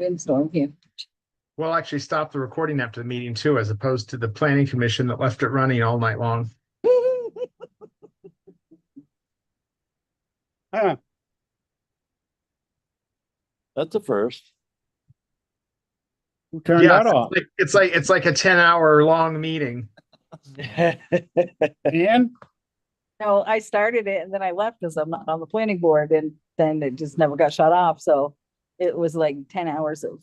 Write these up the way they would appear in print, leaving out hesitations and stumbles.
windstorm here. We'll actually stop the recording after the meeting too, as opposed to the planning commission that left it running all night long. Huh, That's a first. who turned Yeah, that off? it's like a 10-hour long meeting. And No, I started it and then I left because I'm not on the planning board, and then it just never got shut off. So it was like 10 hours of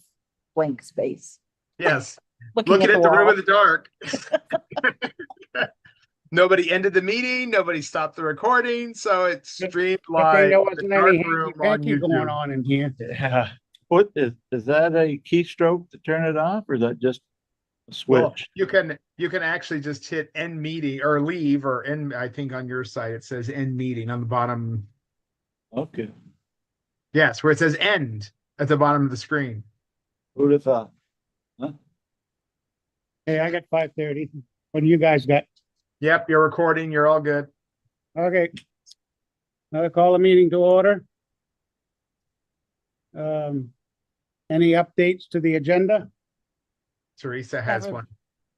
blank space. Yes, Looking looking at the room wall. in the dark. Nobody ended the meeting. Nobody stopped the recording, so it streamed but live. there in the wasn't dark any room on hanky-panky going YouTube. on in here. Yeah. What is that a keystroke to turn it off, or is that just a Well, switch? you can actually just hit end meeting or leave or end. I think on your site it says end meeting on the bottom. Okay. Yes, where it says end at the bottom of the screen. Who'd have thought? Hey, I got 5:30. What do you guys got? Yep, you're recording. You're all good. Okay. I'll call the meeting to order. Any updates to the agenda? Teresa has Have a- one.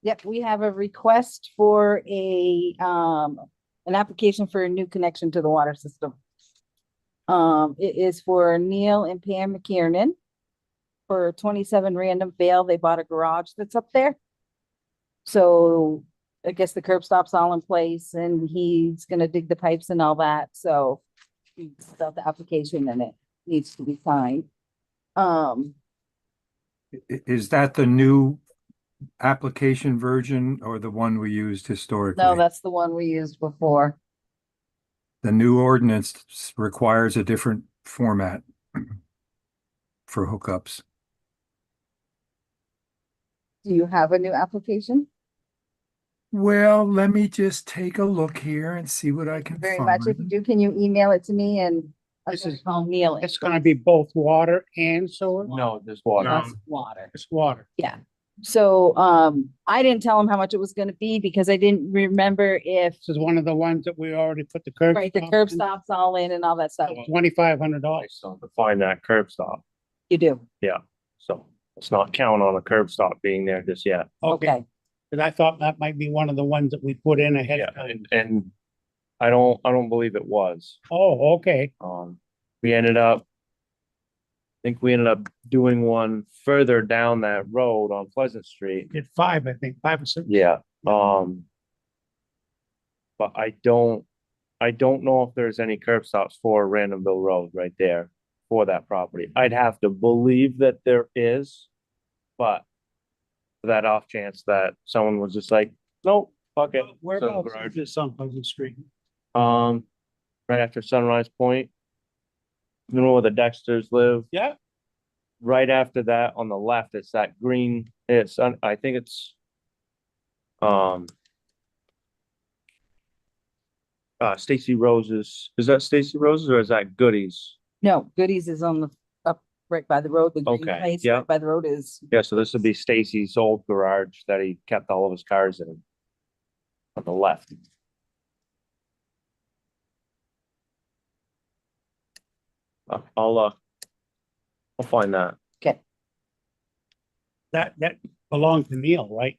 Yep, we have a request for an application for a new connection to the water system. It is for Neil and Pam McKiernan for 27 Random Vale. They bought a garage that's up there. So I guess the curb stop's all in place and he's gonna dig the pipes and all that, so he's got the application and it needs to be signed. Is that the new application version or the one we used historically? No, that's the one we used before. The new ordinance requires a different format for hookups. Do you have a new application? Well, let me just take a look here and see what I can Very much. If you find. do, can you email it to me and This is- I'll Neil it. It's gonna be both water and sewer? No, just water. No. That's water. It's water. Yeah. So, I didn't tell him how much it was gonna be because I didn't remember if, This is one of the ones that we already put the curb. right, the curb stops all in and all that stuff. $2,500. So to find that curb stop, You do. so let's not count on a curb stop being there just yet. Okay. Cause I thought that might be one of the ones that we put in ahead Yeah, of time. and I don't believe it was. Oh, okay. We ended up, I think we ended up doing one further down that road on Pleasant Street. Did 5, I think, 5 or 6. Yeah, but I don't know if there's any curb stops for Randomville Road right there for that property. I'd have to believe that there is, but for that off chance that someone was just like, nope, fuck it. Whereabouts So, is this on Pleasant Street? right after Sunrise Point. You know where the Dexters live? Yeah. Right after that, on the left, it's that green, I think it's. Stacy Rose's, is that Stacy Rose's or is that Goody's? No, Goodies is on the, up right by the road. The green Okay, place yeah. right by the road is, Yeah, so this would be Stacy's old garage that he kept all of his cars in. On the left. I'll find that. okay. That belonged to Neil, right?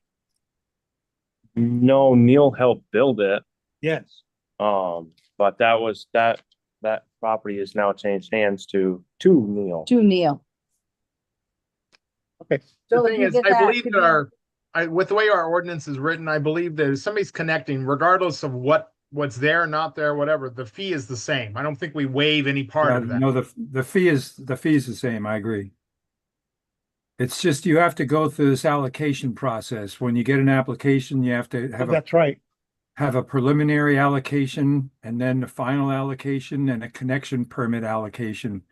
No, Neil helped build it. Yes. But that property is now changed hands to Neil. To Neil. Okay. The So if thing you is, get I that, believe could that you- with the way our ordinance is written, I believe that if somebody's connecting, regardless of what's there, not there, whatever, the fee is the same. I don't think we waive any part of that. No, the fee is the same. I agree. It's just you have to go through this allocation process. When you get an application, you have to That's right. have a preliminary allocation and then the final allocation and a connection permit allocation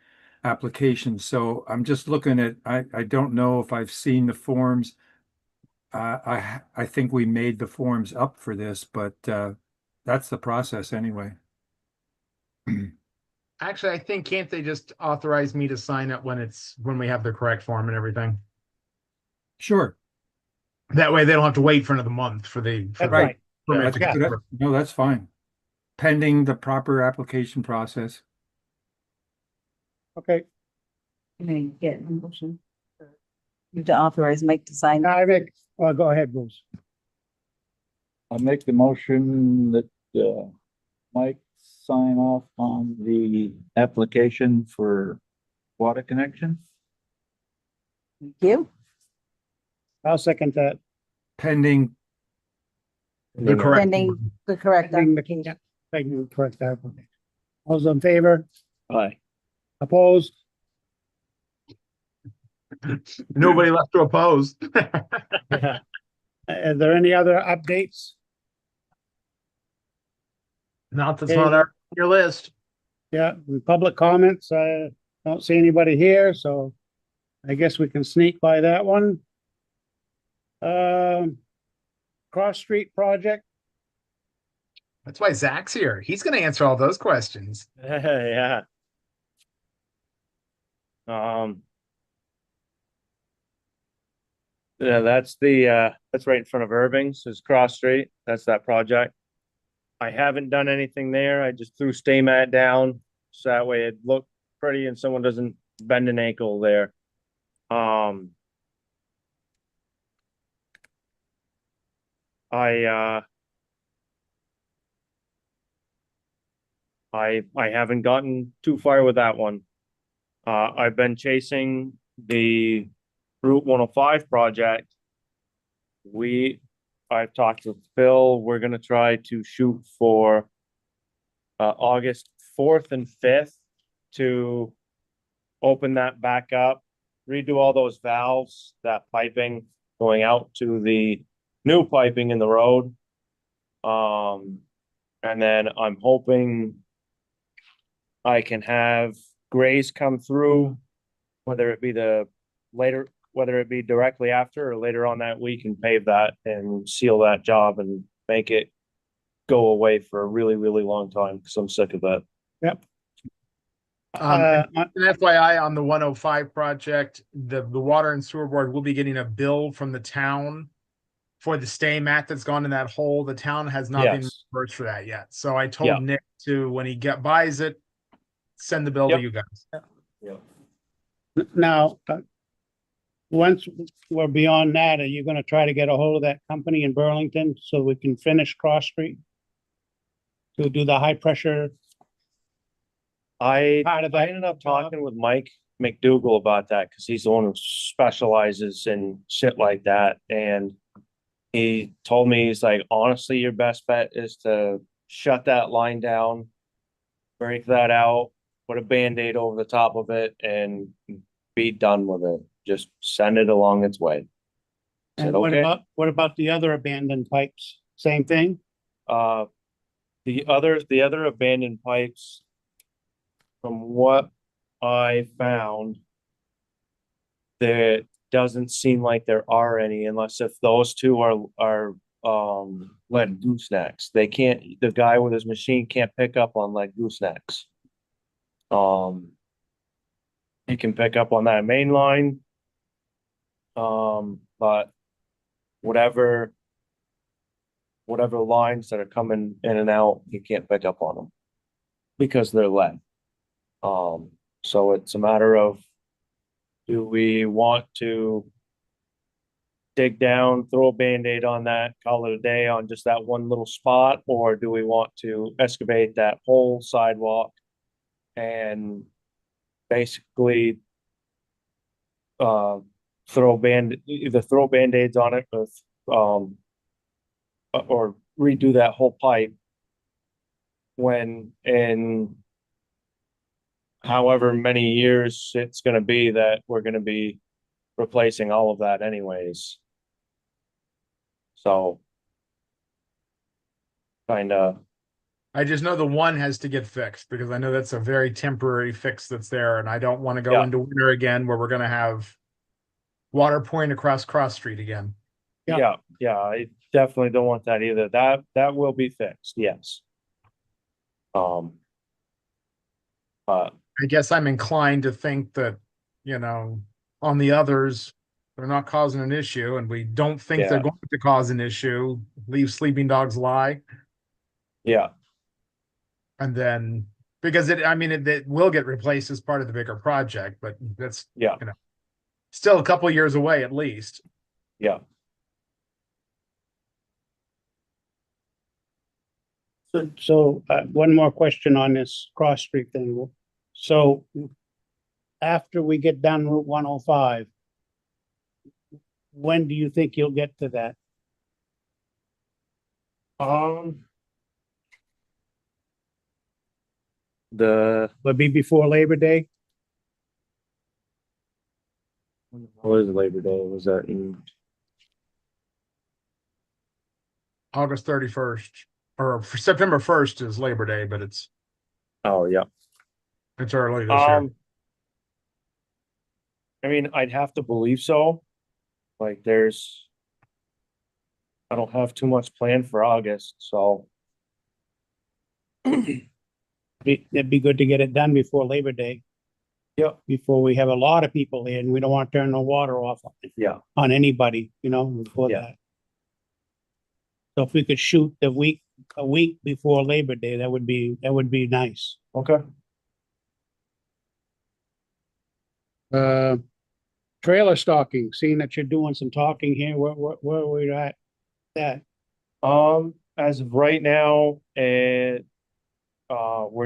application. So I'm just looking at, I don't know if I've seen the forms. I think we made the forms up for this, but that's the process anyway. Actually, I think can't they just authorize me to sign it when we have the correct form and everything? Sure. That way they don't have to wait for another month for the That's Right. right. permit That's to get good. through. No, that's fine. Pending the proper application process. Okay. Can I get a motion? To authorize Mike to sign. Well, go ahead, Bruce. I'll make the motion that, Mike sign off on the application for water connection. Thank you. I'll second that. Pending, The correct. Pending the correct Pending the- application. Thank you, correct that. All those in favor, Aye. opposed? Nobody left to oppose. Are there any other updates? Not that's not our, your list. Yeah, public comments, I don't see anybody here, so I guess we can sneak by that one. Cross Street project, That's why Zach's here. He's gonna answer all those questions. Yeah. Yeah, that's that's right in front of Irving's, is Cross Street. That's that project. I haven't done anything there. I just threw stay mat down, so that way it looked pretty and someone doesn't bend an ankle there. I haven't gotten too far with that one. I've been chasing the Route 105 project. I've talked with Phil, we're gonna try to shoot for August 4th and 5th to open that back up, redo all those valves, that piping going out to the new piping in the road. And then I'm hoping I can have Grace come through, whether it be directly after or later on that week, and pave that and seal that job and make it go away for a really, really long time, because I'm sick of that. yep. And FYI, on the 105 project, the water and sewer board will be getting a bill from the town for the stay mat that's gone in that hole. The town has not been Yes. reimbursed for that yet. So I told Yeah. Nick to, when he buys it, send the bill to Yep. you guys. Now, once we're beyond that, are you gonna try to get a hold of that company in Burlington so we can finish Cross Street? To do the high pressure I part of I that? ended up talking with Mike McDougal about that, because he's the one who specializes in shit like that, and he told me, he's like, honestly, your best bet is to shut that line down, break that out, put a Band-Aid over the top of it, and be done with it. Just send it along its way. I said, And okay. what about the other abandoned pipes? Same thing? The other abandoned pipes, from what I found, there doesn't seem like there are any, unless if those two are lead goosenecks. They can't, the guy with his machine can't pick up on lead goosenecks. He can pick up on that main line. But whatever lines that are coming in and out, you can't pick up on them because they're lead. So it's a matter of, do we want to dig down, throw a Band-Aid on that, call it a day on just that one little spot, or do we want to excavate that whole sidewalk and basically either throw Band-Aids on it with or redo that whole pipe when in however many years it's gonna be that we're gonna be replacing all of that anyways. So kinda, I just know the one has to get fixed, because I know that's a very temporary fix that's there, and I don't want to go Yeah. into winter again where we're gonna have water pouring across Cross Street again. Yeah. yeah, I definitely don't want that either. That will be fixed, yes. But I guess I'm inclined to think that, on the others, they're not causing an issue, and we don't think they're Yeah. going to cause an issue. Leave sleeping dogs lie. yeah, And then, because it will get replaced as part of the bigger project, but that's, yeah. Still a couple years away at least. Yeah. So, one more question on this cross street thing. So after we get done Route 105, when do you think you'll get to that? The, Will it be before Labor Day? what is Labor Day? Was that in, August 31st or September 1st is Labor Day, but it's oh, yeah. early this year. I mean, I'd have to believe so. Like I don't have too much planned for August, so It'd be good to get it done before Labor Day. Yeah. Before we have a lot of people in, and we don't want to turn the water off yeah, on anybody, before Yeah. that. So if we could shoot a week before Labor Day, that would be nice. okay. Trailer stocking, seeing that you're doing some talking here, where are we at? That, As of right now, we're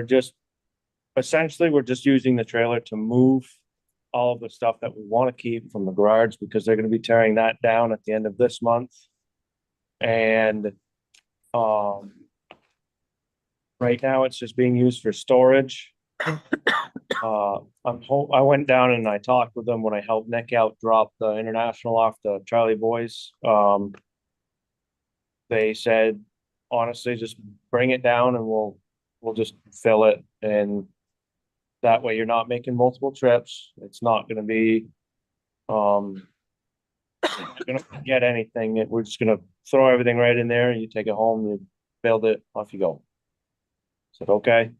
just using the trailer to move all of the stuff that we want to keep from the garage because they're gonna be tearing that down at the end of this month. And, right now it's just being used for storage. I went down and I talked with them when I helped Nick out drop the International off the Charlie Boys. They said, honestly, just bring it down and we'll just fill it, and that way you're not making multiple trips. It's not gonna be, you're not gonna get anything. We're just gonna throw everything right in there, you take it home, you build it, off you go. Said, okay.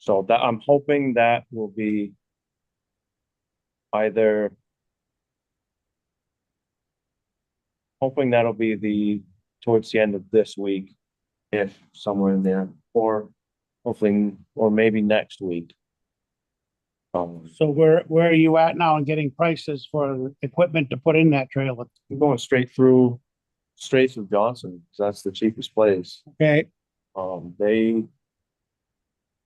So that, I'm hoping that will be either hoping that'll be towards the end of this week, if somewhere in there, or hopefully, or maybe next week. so where are you at now in getting prices for equipment to put in that trailer? I'm going straight through Johnson, 'cause that's the cheapest place. Okay, They,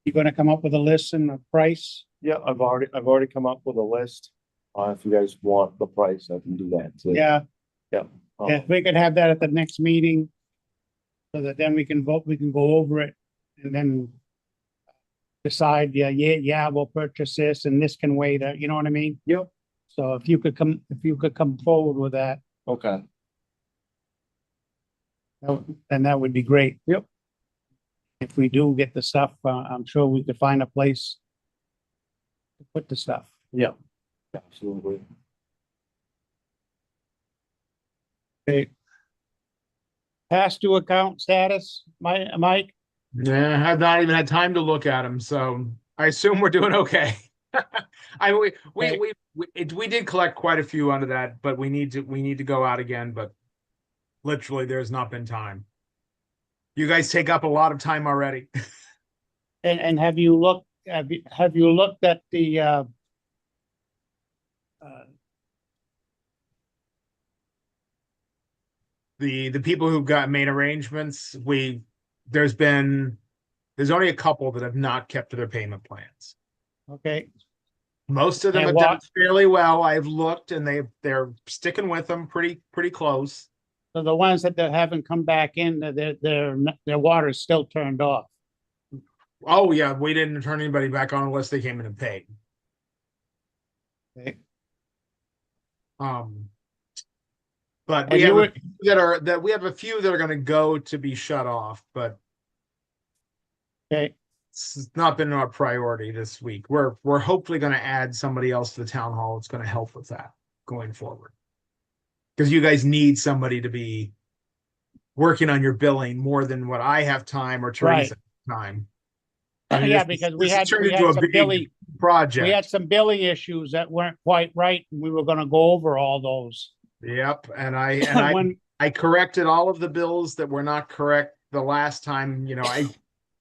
you gonna come up with a list and a price? yeah, I've already come up with a list. If you guys want the price, I can do that too. Yeah, Yeah. if we could have that at the next meeting. So that then we can vote, we can go over it and then decide, yeah, we'll purchase this and this can wait, you know what I mean? Yep. So if you could come forward with that, Okay. then that would be great. Yep. If we do get the stuff, I'm sure we could find a place to put the stuff. Yeah. Absolutely. Okay. Past due account status, Mike? Yeah, I've not even had time to look at them, so I assume we're doing okay. We did collect quite a few under that, but we need to go out again, but literally there's not been time. You guys take up a lot of time already. And have you looked at the The people who've made arrangements, there's only a couple that have not kept to their payment plans. okay, Most of them And have done what- fairly well. I've looked and they're sticking with them pretty close. so the ones that haven't come back in, their water is still turned off. Oh yeah, we didn't turn anybody back on unless they came in and paid. Okay. But And we you have were- we have a few that are going to go to be shut off, but Okay, it's not been our priority this week. We're hopefully going to add somebody else to the town hall. It's going to help with that going forward. Because you guys need somebody to be working on your billing more than what I have time or Teresa has time. I mean, yeah, this- because this has turned into a some big billing, project. we had some billing issues that weren't quite right, and we were gonna go over all those. Yep, and I When, corrected all of the bills that were not correct the last time.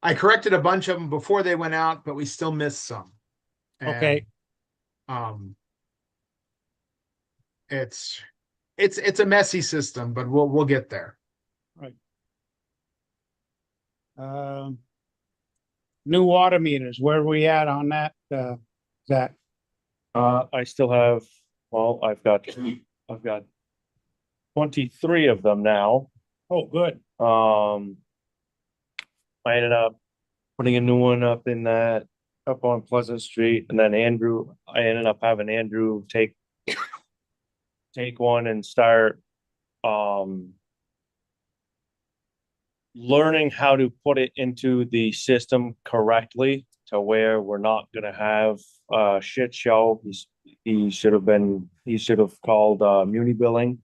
I corrected a bunch of them before they went out, but we still missed some. And, okay, it's a messy system, but we'll get there. Um, new water meters, where are we at on that, Zach? I still have, well, I've got 23 of them now. Oh, good. I ended up putting a new one up on Pleasant Street, and then I ended up having Andrew take one and start, learning how to put it into the system correctly to where we're not gonna have a shit show. He should have called, Muni Billing,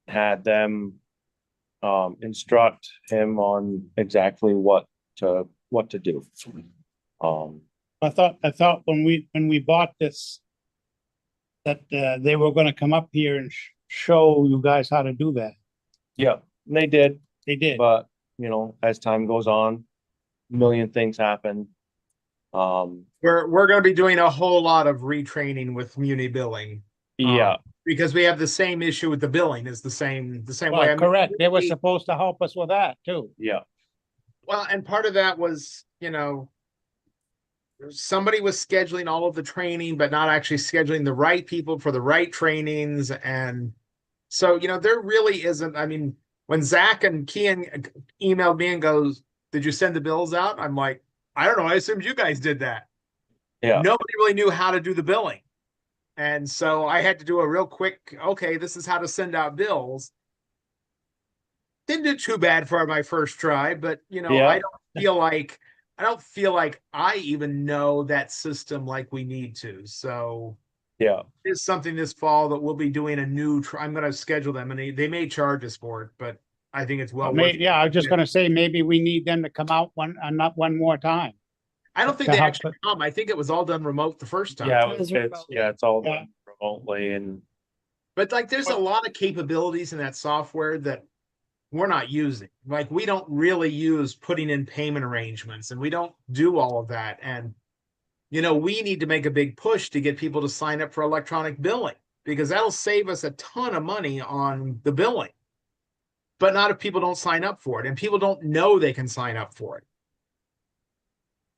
had them instruct him on exactly what to do. I thought when we bought this, that, they were gonna come up here and show you guys how to do that. Yeah, they did, They did. but you know, as time goes on, a million things happen. We're going to be doing a whole lot of retraining with Muni Billing. Yeah, Because we have the same issue with the billing is the same way. Well, I mean, correct. They were supposed to help us with that too. yeah, well, and part of that was, somebody was scheduling all of the training, but not actually scheduling the right people for the right trainings. And so, there really isn't, I mean, when Zach and Kian emailed me and goes, "Did you send the bills out?" I'm like, "I don't know. I assumed you guys did that." yeah. Nobody really knew how to do the billing. And so I had to do a real quick, okay, this is how to send out bills. Didn't do too bad for my first try, but Yeah. I don't feel like I even know that system like we need to. So Yeah, it's something this fall that we'll be doing I'm going to schedule them, and they may charge us for it, but I think it's well worth it. Yeah, I was just gonna say, maybe we need them to come out not one more time. I don't think to they help actually come. I think it was all done remote the first time. yeah, It was it's all Yeah. done remotely, and But there's a lot of capabilities in that software that we're not using. Like, we don't really use putting in payment arrangements, and we don't do all of that. And, we need to make a big push to get people to sign up for electronic billing, because that'll save us a ton of money on the billing. But not if people don't sign up for it, and people don't know they can sign up for it.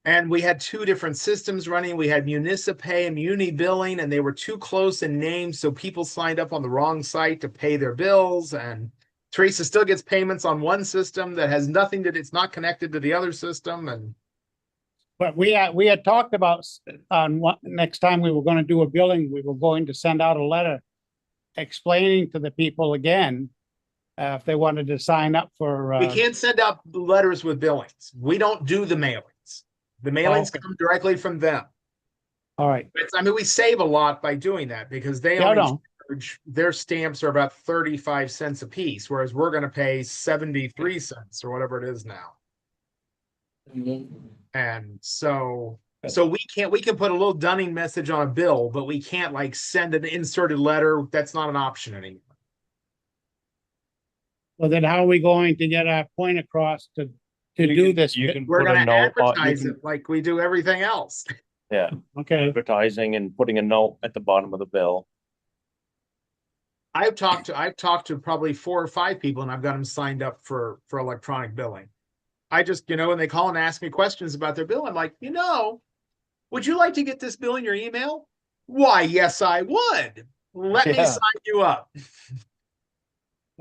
And we had two different systems running. We had Municipay and Muni Billing, and they were too close in names, so people signed up on the wrong site to pay their bills. And Teresa still gets payments on one system that has nothing it's not connected to the other system. And But we had talked about on what, next time we were gonna do a billing, we were going to send out a letter explaining to the people again, if they wanted to sign up for, we can't send out letters with billings. We don't do the mailings. The mailings Okay. come directly from them. all right. We save a lot by doing that, because they Yeah, only no. charge, their stamps are about 35 cents a piece, whereas we're going to pay 73 cents or whatever it is now. And so we can put a little dunning message on a bill, but we can't send an inserted letter. That's not an option anymore. Well, then how are we going to get our point across to do this? You can We're put a going to note on, advertise it like we do everything else. yeah, Okay, advertising and putting a note at the bottom of the bill. I've talked to probably 4 or 5 people, and I've got them signed up for electronic billing. I just, when they call and ask me questions about their bill, I'm like, would you like to get this bill in your email? Why, yes, I would. Let me Yeah. sign you up.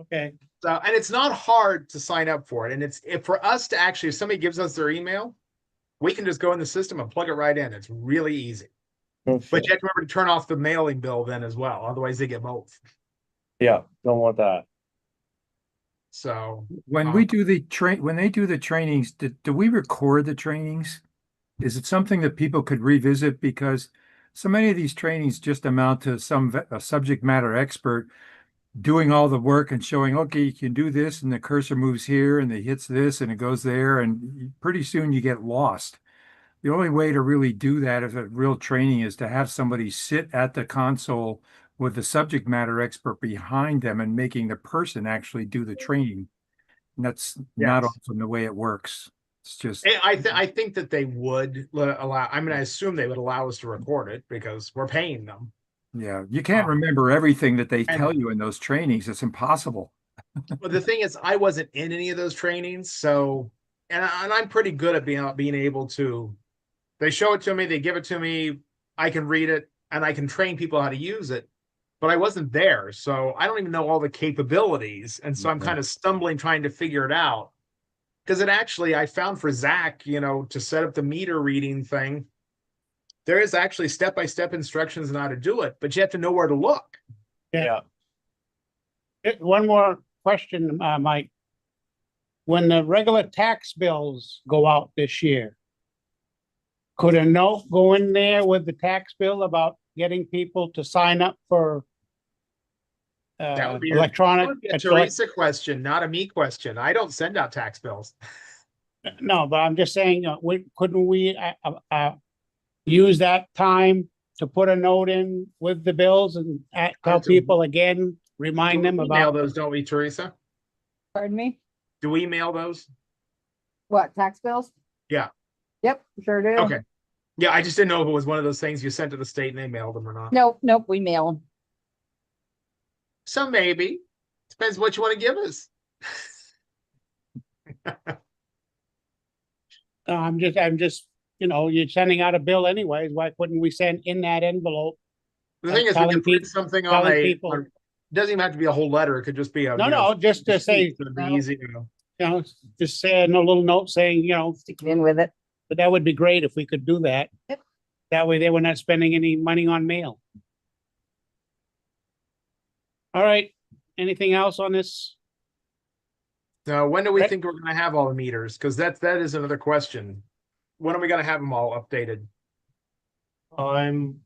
okay. So, and it's not hard to sign up for it. And if for us to actually, if somebody gives us their email, we can just go in the system and plug it right in. It's really easy. But you have to remember to turn off the mailing bill then as well. Otherwise they get both. Yeah, don't want that. So When we do when they do the trainings, do we record the trainings? Is it something that people could revisit? Because so many of these trainings just amount to a subject matter expert doing all the work and showing, okay, you can do this, and the cursor moves here, and it hits this, and it goes there, and pretty soon you get lost. The only way to really do that as a real training is to have somebody sit at the console with the subject matter expert behind them and making the person actually do the training. And that's not Yes. often the way it works. It's just, I think that they would allow, I assume they would allow us to record it because we're paying them. Yeah, you can't Um, remember everything that they and- tell you in those trainings. It's impossible. But the thing is, I wasn't in any of those trainings, so and I'm pretty good at being able to. They show it to me, they give it to me, I can read it, and I can train people how to use it. But I wasn't there, so I don't even know all the capabilities, and so I'm kind of stumbling trying to figure it out. Because it actually, I found for Zach, to set up the meter reading thing, there is actually step-by-step instructions on how to do it, but you have to know where to look. Yeah. One more question, Mike. When the regular tax bills go out this year, could a note go in there with the tax bill about getting people to sign up for That would be electronic? a Teresa question, not a me question. I don't send out tax bills. No, but I'm just saying, couldn't we use that time to put a note in with the bills and tell people again, remind them We mail about. those, don't we, Teresa? Pardon me? Do we mail those? What, tax bills? Yeah. Yep, sure do. Okay. Yeah, I just didn't know if it was one of those things you sent to the state and they mailed them or not. Nope, we mail them. So maybe. Depends what you want to give us. I'm just, you're sending out a bill anyways. Why couldn't we send in that envelope? The thing is, we Telling can people- print something on telling a, people- it doesn't even have to be a whole letter. It could just be a. No, just to say, It'd be easy, just say a little note saying, Stick it in with it. but that would be great if we could do that. Yep. That way they were not spending any money on mail. All right, anything else on this? Now, when do we Right. think we're gonna have all the meters? Because that is another question. When are we gonna have them all updated? I'm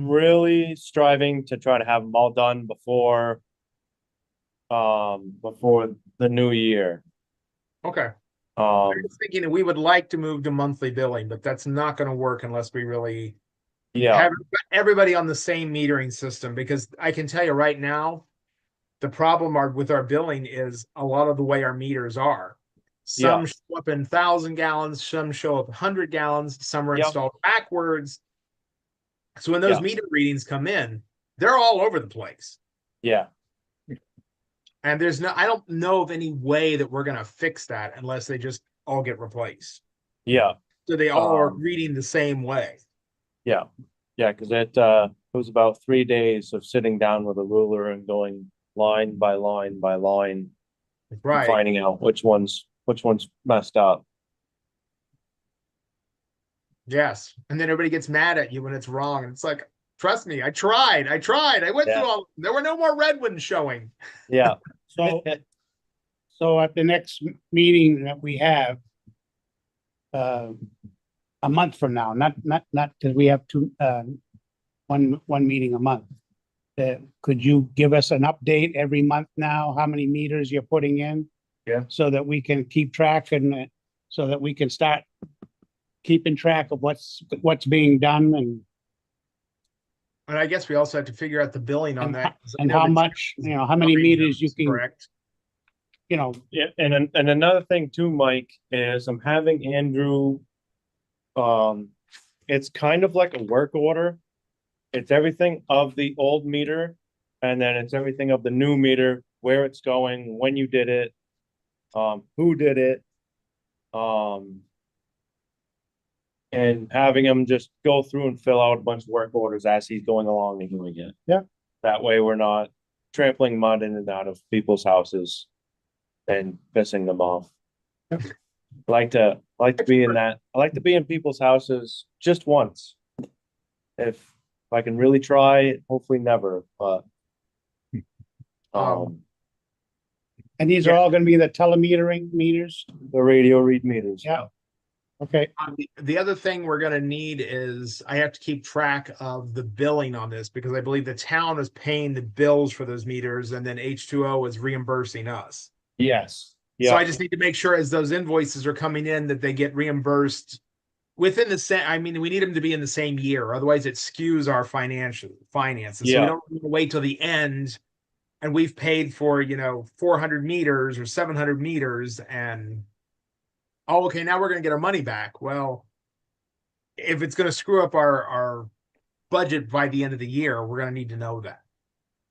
really striving to try to have them all done before the new year. Okay. I Um, was thinking that we would like to move to monthly billing, but that's not gonna work unless we really yeah, have everybody on the same metering system, because I can tell you right now, the problem with our billing is a lot of the way our meters are. Some Yeah. show up in 1,000 gallons, some show up 100 gallons, some are Yep. installed backwards. So when those Yeah. meter readings come in, they're all over the place. yeah, And I don't know of any way that we're going to fix that unless they just all get replaced. yeah. So they all are Um, reading the same way. Yeah, because it was about 3 days of sitting down with a ruler and going line by line by line, and Right. finding out which one's messed up. Yes. And then everybody gets mad at you when it's wrong. And it's like, trust me, I tried. I went Yeah. through all, there were no more red ones showing. Yeah, So, so at the next meeting that we have, a month from now, not, because we have one meeting a month. Could you give us an update every month now, how many meters you're putting in? Yeah. So that we can keep track and so that we can start keeping track of what's being done And I guess we also have to figure out the billing on And that. and how much, how many meters you can, Correct. you know, yeah, and another thing too, Mike, is I'm having Andrew. It's kind of like a work order. It's everything of the old meter, and then it's everything of the new meter, where it's going, when you did it, who did it, and having him just go through and fill out a bunch of work orders as he's going along and doing it. Yeah. That way we're not trampling mud in and out of people's houses and pissing them off. Yep. I like to be in that. I like to be in people's houses just once. If I can really try, hopefully never, but and these are all gonna be the telemetering meters? the radio read meters. Yeah. Okay, The other thing we're going to need is I have to keep track of the billing on this, because I believe the town is paying the bills for those meters and then H2O is reimbursing us. Yes. So Yeah. I just need to make sure as those invoices are coming in that they get reimbursed within the same. I mean, we need them to be in the same year. Otherwise it skews our finances. So we Yeah. don't want to wait till the end and we've paid for, 400 meters or 700 meters and, oh, okay, now we're going to get our money back. Well, if it's going to screw up our budget by the end of the year, we're gonna need to know that.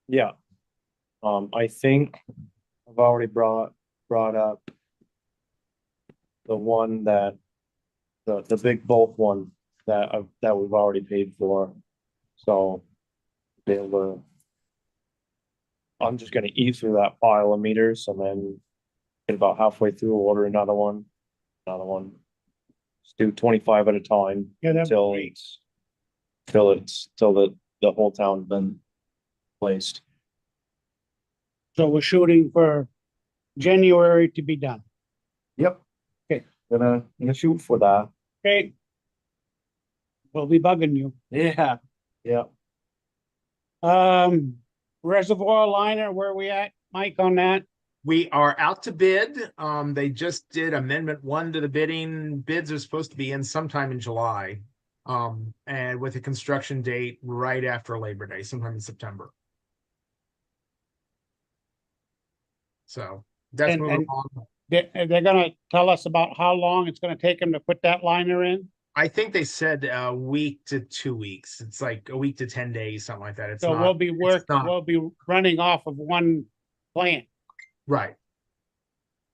Yeah. I think I've already brought up the one that, the big bulk one that we've already paid for. So be able to, I'm just gonna eat through that pile of meters and then get about halfway through, order another one. Let's do 25 at a time Yeah, that'd be till great. the whole town's been placed. So we're shooting for January to be done. Yep. Okay. Gonna shoot for that. Okay. We'll be bugging you. Yeah. Yeah. Reservoir liner, where are we at, Mike, on that? We are out to bid. They just did amendment 1 to the bidding. Bids are supposed to be in sometime in July. And with a construction date right after Labor Day, sometime in September. So that's And- moving and- along. They're gonna tell us about how long it's gonna take them to put that liner in? I think they said a week to 2 weeks. It's like a week to 10 days, something like that. It's So not we'll be not- we'll be running off of one plant, right.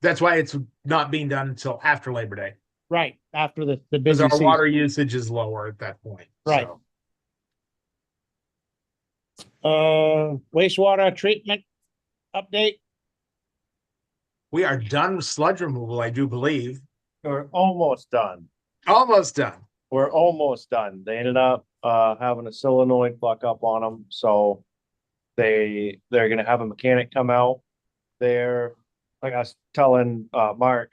That's why it's not being done until after Labor Day. right, after the Because busy our season. water usage is lower at that point. Right. So, Wastewater treatment update? we are done with sludge removal, I do believe. We're almost done. Almost done. We're almost done. They ended up having a solenoid buck up on them, so they're gonna have a mechanic come out. They're, like I was telling Mark,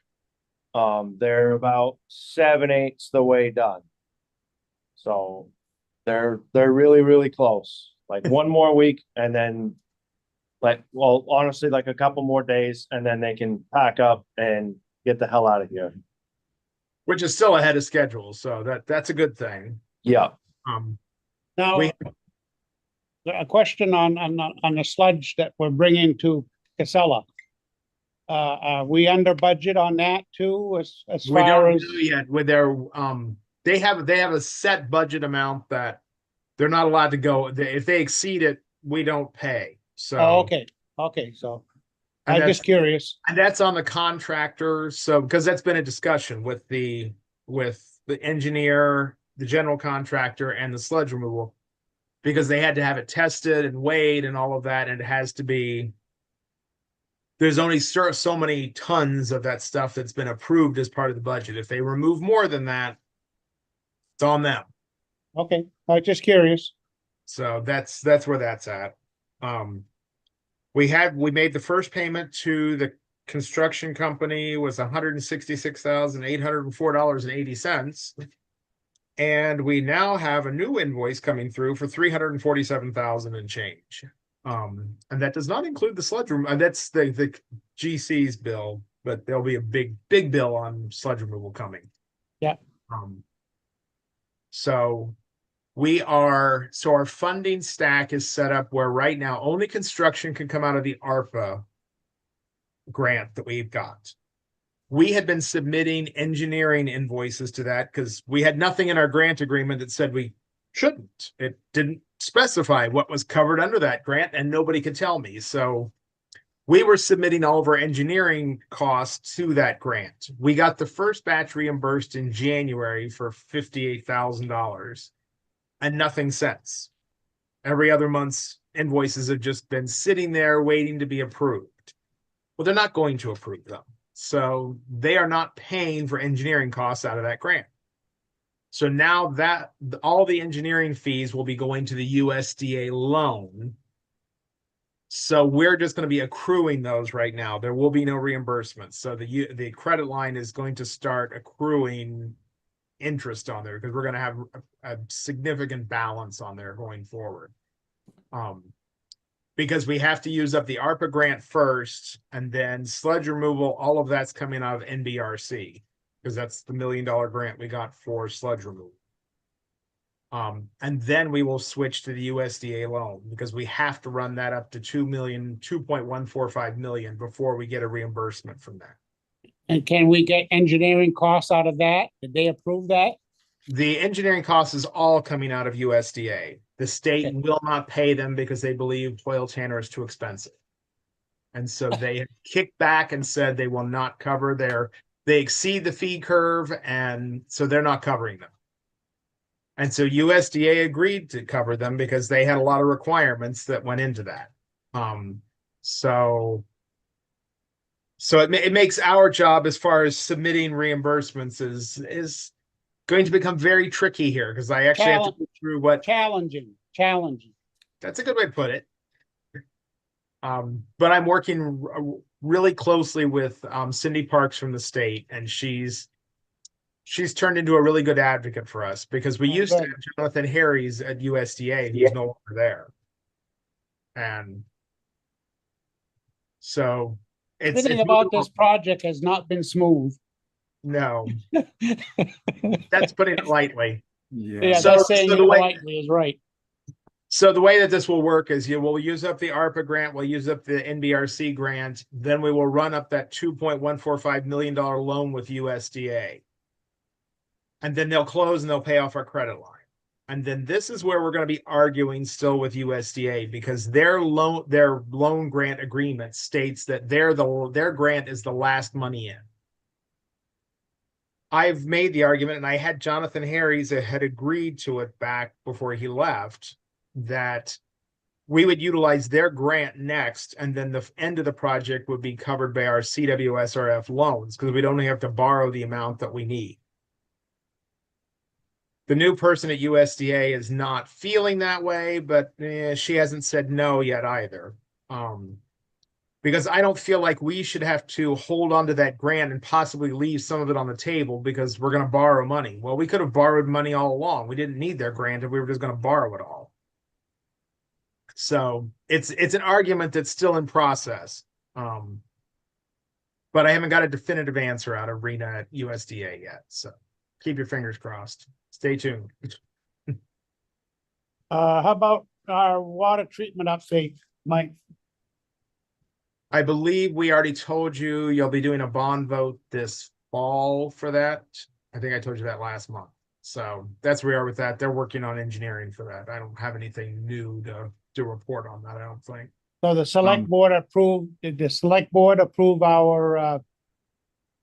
they're about 7/8 the way done. So they're really, really close. Like one more week and then, like, well, honestly, like a couple more days and then they can pack up and get the hell out of here. Which is still ahead of schedule, so that's a good thing. Yeah. Now, We- a question on the sludge that we're bringing to Casella. Are we under budget on that too, as We far don't as? know yet with their, they have a set budget amount that they're not allowed to go. If they exceed it, we don't pay, so. Oh, okay, so and I'm that's- just curious. And that's on the contractor, so, because that's been a discussion with the engineer, the general contractor, and the sludge removal. Because they had to have it tested and weighed and all of that, and it has to be. There's only so many tons of that stuff that's been approved as part of the budget. If they remove more than that, it's on them. Okay, I was just curious. So that's where that's at. We made the first payment to the construction company was $166,804.80. And we now have a new invoice coming through for $347,000 and change. And that does not include the sludge room. That's the GC's bill, but there'll be a big bill on sludge removal coming. Yeah. So our funding stack is set up where right now only construction can come out of the ARPA grant that we've got. We had been submitting engineering invoices to that because we had nothing in our grant agreement that said we shouldn't. It didn't specify what was covered under that grant, and nobody could tell me. So we were submitting all of our engineering costs to that grant. We got the first batch reimbursed in January for $58,000 and nothing since. Every other month's invoices have just been sitting there waiting to be approved. Well, they're not going to approve them. So they are not paying for engineering costs out of that grant. So now that all the engineering fees will be going to the USDA loan. So we're just going to be accruing those right now. There will be no reimbursements. So the credit line is going to start accruing interest on there because we're going to have a significant balance on there going forward. Because we have to use up the ARPA grant first, and then sludge removal, all of that's coming out of NBRC, because that's the $1 million grant we got for sludge removal. And then we will switch to the USDA loan because we have to run that up to 2.145 million before we get a reimbursement from that. And can we get engineering costs out of that? Did they approve that? the engineering cost is all coming out of USDA. The state Okay. will not pay them because they believe Hoyle Tanner is too expensive. And so they have kicked back and said they will not cover they exceed the fee curve, and so they're not covering them. And so USDA agreed to cover them because they had a lot of requirements that went into that. So it makes our job as far as submitting reimbursements is going to become very tricky here, because I actually have to go through what Challenging. that's a good way to put it. But I'm working really closely with Cindy Parks from the state, and she's turned into a really good advocate for us, because we used to have Jonathan Harries at USDA, who's no longer there. And so Everything about this project has not been smooth. no, that's putting it lightly. Yeah, So- that's saying so it the way- politely is right. So the way that this will work is we'll use up the ARPA grant, we'll use up the NBRC grant, then we will run up that $2.145 million loan with USDA. And then they'll close and they'll pay off our credit line. And then this is where we're going to be arguing still with USDA, because their loan grant agreement states that their grant is the last money in. I've made the argument, and I had Jonathan Harries that had agreed to it back before he left, that we would utilize their grant next, and then the end of the project would be covered by our CWSRF loans, because we'd only have to borrow the amount that we need. The new person at USDA is not feeling that way, but she hasn't said no yet either. Because I don't feel like we should have to hold on to that grant and possibly leave some of it on the table because we're going to borrow money. Well, we could have borrowed money all along. We didn't need their grant if we were just going to borrow it all. So it's an argument that's still in process. But I haven't got a definitive answer out of Rena at USDA yet. So keep your fingers crossed. Stay tuned. How about our water treatment update, Mike? I believe we already told you you'll be doing a bond vote this fall for that. I think I told you that last month. So that's where we are with that. They're working on engineering for that. I don't have anything new to report on that, I don't think. So the select board approved, did the select board approve our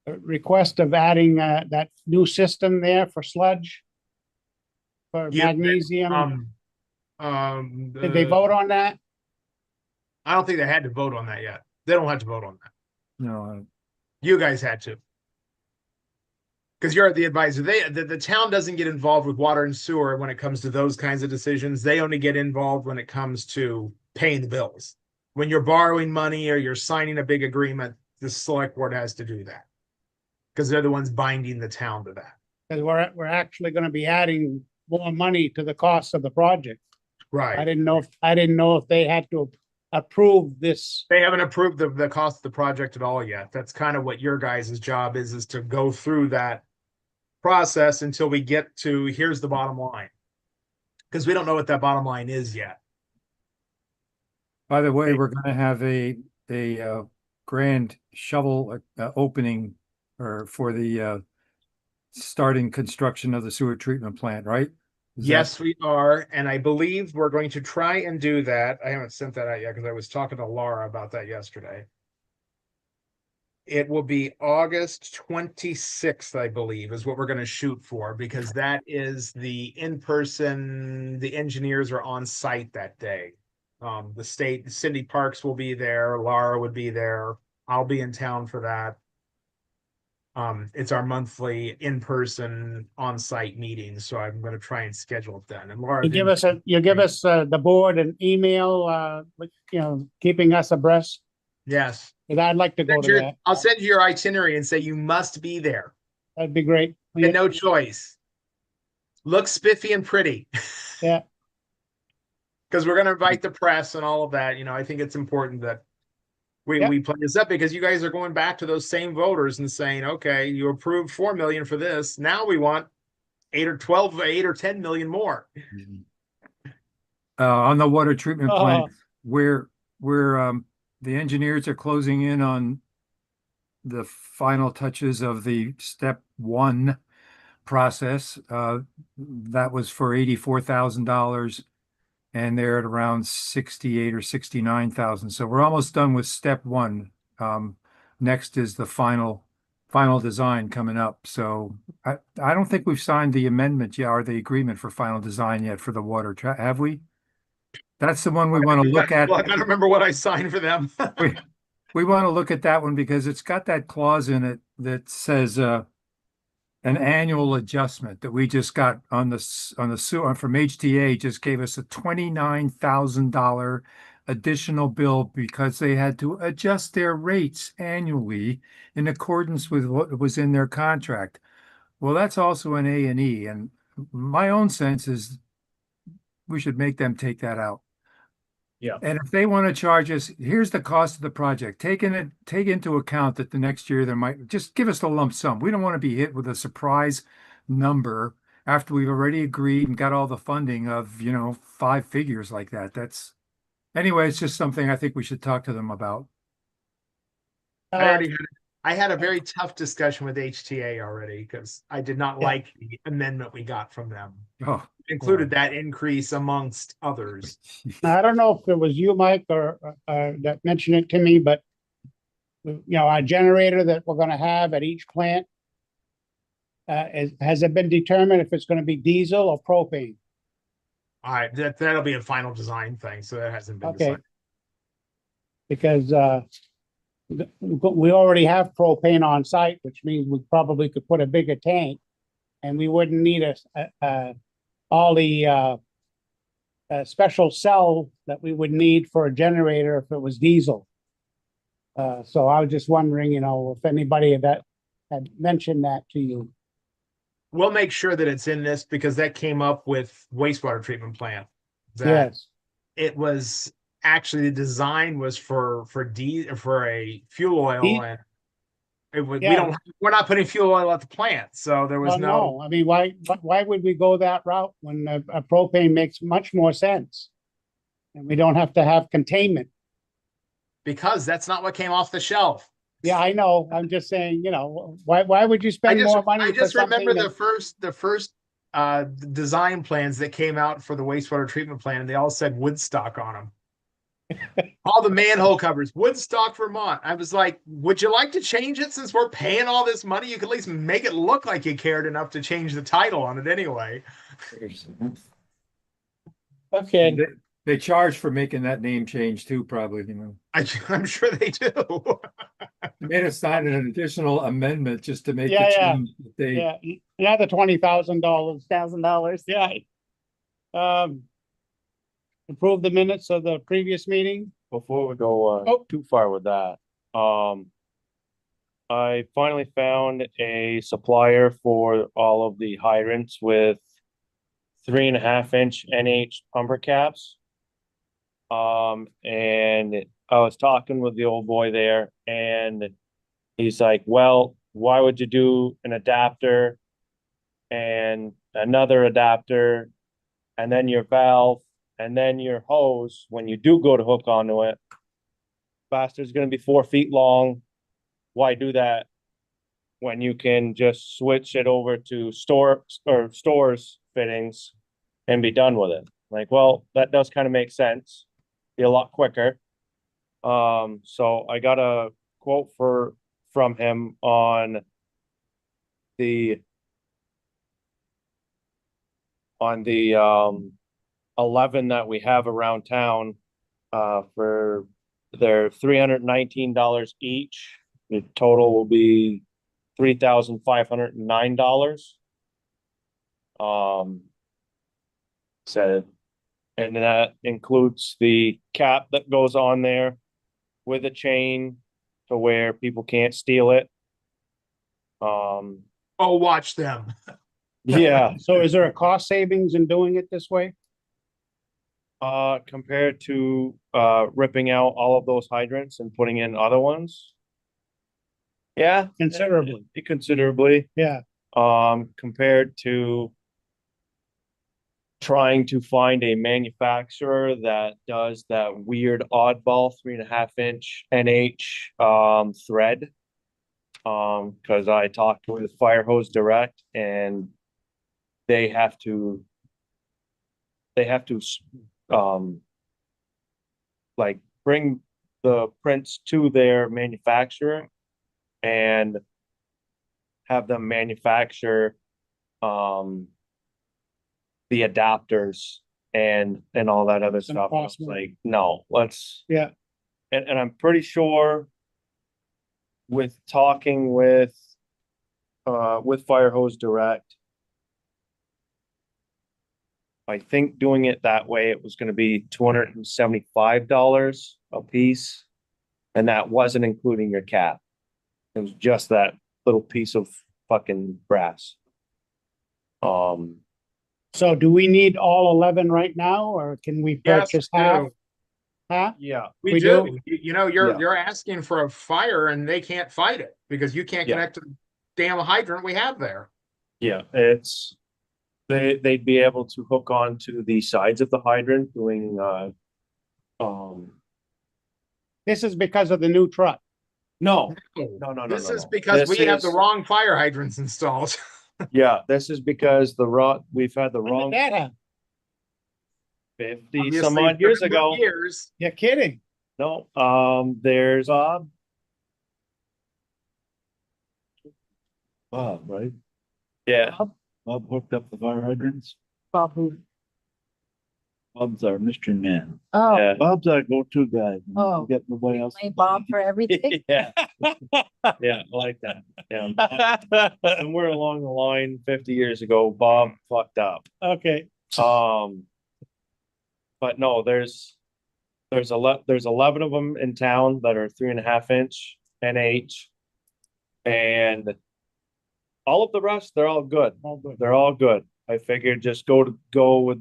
request of adding that new system there for sludge? For Yeah, magnesium? Did they the- vote on that? I don't think they had to vote on that yet. They don't have to vote on that. No, You guys had to. Because you're the advisor. The town doesn't get involved with water and sewer when it comes to those kinds of decisions. They only get involved when it comes to paying the bills. When you're borrowing money or you're signing a big agreement, the select board has to do that. Because they're the ones binding the town to that. Because we're actually gonna be adding more money to the cost of the project. Right. I didn't know if they had to approve this. They haven't approved the cost of the project at all yet. That's kind of what your guys' job is to go through that process until we get to here's the bottom line. Because we don't know what that bottom line is yet. by the way, we're gonna have a grand shovel opening or for the starting construction of the sewer treatment plant, right? Is that- Yes, we are. And I believe we're going to try and do that. I haven't sent that out yet because I was talking to Laura about that yesterday. It will be August 26th, I believe, is what we're going to shoot for, because that is the in-person, the engineers are on site that day. The state, Cindy Parks will be there, Laura would be there. I'll be in town for that. It's our monthly in-person on-site meeting, so I'm gonna try and schedule it then. And Laura, You give us the board an email, keeping us abreast, yes. and I'd like to go to that. I'll send you your itinerary and say you must be there. That'd be great. You have no choice. Look spiffy and pretty. Yeah. Because we're gonna invite the press and all of that. I think it's important that Yep. we play this up, because you guys are going back to those same voters and saying, okay, you approved 4 million for this. Now we want 8 or 10 million more. On the water treatment plant, Oh. where the engineers are closing in on the final touches of the step 1 process. That was for $84,000 and they're at around 68 or 69,000. So we're almost done with step one. Next is the final design coming up. So I don't think we've signed the amendment yet or the agreement for final design yet for the water. Have we? That's the one we want to look at. Well, I don't remember what I signed for them. We want to look at that one because it's got that clause in it that says an annual adjustment that we just got on the sewer from HTA just gave us a $29,000 additional bill because they had to adjust their rates annually in accordance with what was in their contract. Well, that's also an A&E, and my own sense is we should make them take that out. Yeah. And if they want to charge us, here's the cost of the project. Take into account that the next year there might just give us the lump sum. We don't want to be hit with a surprise number after we've already agreed and got all the funding of, 5 figures like that. Anyway, it's just something I think we should talk to them about. I had a very tough discussion with HTA already because I did not like the amendment we got from them. Oh, Included that increase amongst others. Now, I don't know if it was you, Mike, or that mentioned it to me, but our generator that we're gonna have at each plant, has it been determined if it's gonna be diesel or propane? All right, that'll be a final design thing, so that hasn't been Okay. decided. Because we already have propane on site, which means we probably could put a bigger tank, and we wouldn't need all the special cell that we would need for a generator if it was diesel. So I was just wondering, if anybody that had mentioned that to you. We'll make sure that it's in this because that came up with wastewater treatment plant. That Yes, it was actually the design was for a fuel oil, and Yeah. we're not putting fuel oil at the plant, so there was well, no, I mean, why would we go that route when a propane makes much more sense? And we don't have to have containment. because that's not what came off the shelf. Yeah, I know. I'm just saying, why would you spend more money? I for just remember something the first design plans that came out for the wastewater treatment plant, and they all said Woodstock on them. All the manhole covers, Woodstock, Vermont. I was like, would you like to change it since we're paying all this money? You could at least make it look like you cared enough to change the title on it anyway. Okay, They charge for making that name change too, probably, I'm sure they do. They made us sign an additional amendment just to make the Yeah, change. yeah, another $20,000. $1,000. Yeah. Approve the minutes of the previous meeting. Before we go Oh. too far with that, I finally found a supplier for all of the hydrants with 3.5-inch NH pumper caps. And I was talking with the old boy there, and he's like, well, why would you do an adapter and another adapter and then your valve and then your hose when you do go to hook onto it? Bastard's gonna be 4 feet long. Why do that when you can just switch it over to stores fittings and be done with it? Like, well, that does kind of make sense. Be a lot quicker. So I got a quote from him on the 11 that we have around town for their $319 each. The total will be $3,509. Said, and that includes the cap that goes on there with a chain to where people can't steal it. Oh, watch them. Yeah, So is there a cost savings in doing it this way? compared to ripping out all of those hydrants and putting in other ones. Yeah, Considerably, considerably. yeah. Compared to trying to find a manufacturer that does that weird oddball 3.5-inch NH thread. Cause I talked with Fire Hose Direct and they have to, um, like bring the prints to their manufacturer and have them manufacture, the adapters and all that other stuff. And I was impossible. like, no, let's. Yeah. And I'm pretty sure with talking with Fire Hose Direct, I think doing it that way, it was gonna be $275 a piece. And that wasn't including your cap. It was just that little piece of fucking brass. So do we need all 11 right now, or can we Yes, purchase we half? do. Huh? Yeah. We We do. do? You know, you're Yeah. you're asking for a fire and they can't fight it because you can't Yeah. connect to the damn hydrant we have there. Yeah, they'd be able to hook on to the sides of the hydrant doing, This is because of the new truck. no, no. This is because we have the wrong fire hydrants installed. Yeah, this is because we've had the When did wrong that happen? 50 some Obviously, odd years for ago. Years. You're kidding. No, there's Bob, right? yeah, Bob hooked up the fire hydrants. Bob, who? Bob's our mystery man. Oh, yeah, Bob's our go-to guy. when Oh. we Get nobody else. blame Bob for everything. yeah. Yeah, I like that. Yeah. Somewhere along the line, 50 years ago, Bob fucked up. Okay. But no, there's 11 of them in town that are 3.5 inch NH. And all of the rest, they're all good. All good. They're all good. I figured just go with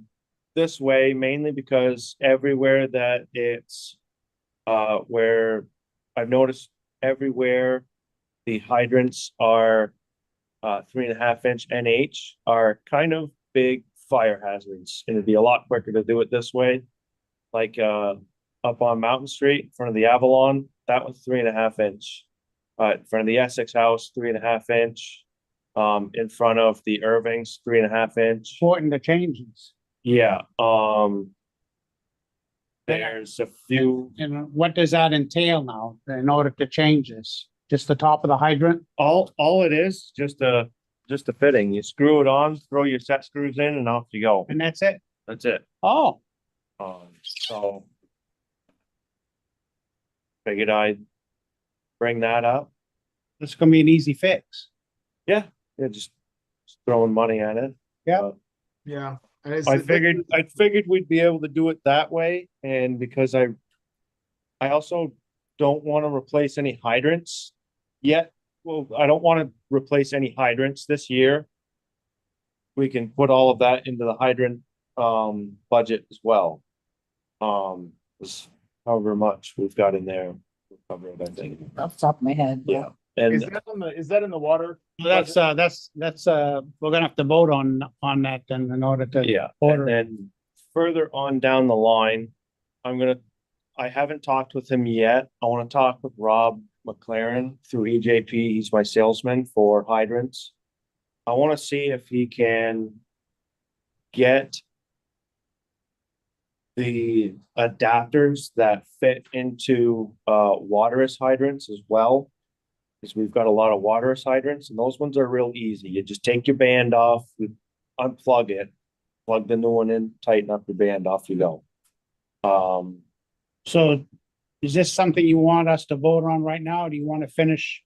this way mainly because everywhere that it's, where I've noticed everywhere the hydrants are 3.5 inch NH are kind of big fire hazards. And it'd be a lot quicker to do it this way. Like up on Mountain Street in front of the Avalon, that was 3.5 inch. In front of the Essex House, 3.5 inch. In front of the Irvings, 3.5 inch. Important the changes. Yeah, there's a few, And what does that entail now in order to change this? Just the top of the hydrant? all it is, just a fitting. You screw it on, throw your set screws in and off you go. And that's it? That's it. Oh, So figured I'd bring that up. it's gonna be an easy fix. Yeah, just throwing money at it. Yeah. Yeah. I figured we'd be able to do it that way, and because I also don't want to replace any hydrants yet. Well, I don't want to replace any hydrants this year. We can put all of that into the hydrant budget as well. Just however much we've got in there, we'll cover it, I think. Off the top of my head. Yeah, Is and that in the water? That's we're gonna have to vote on that then in order to. yeah, Order. and then further on down the line, I haven't talked with him yet. I want to talk with Rob McLaren through EJP. He's my salesman for hydrants. I want to see if he can get the adapters that fit into waterless hydrants as well. Because we've got a lot of waterless hydrants and those ones are real easy. You just take your band off, unplug it, plug the new one in, tighten up your band, off you go. So is this something you want us to vote on right now? Or do you want to finish?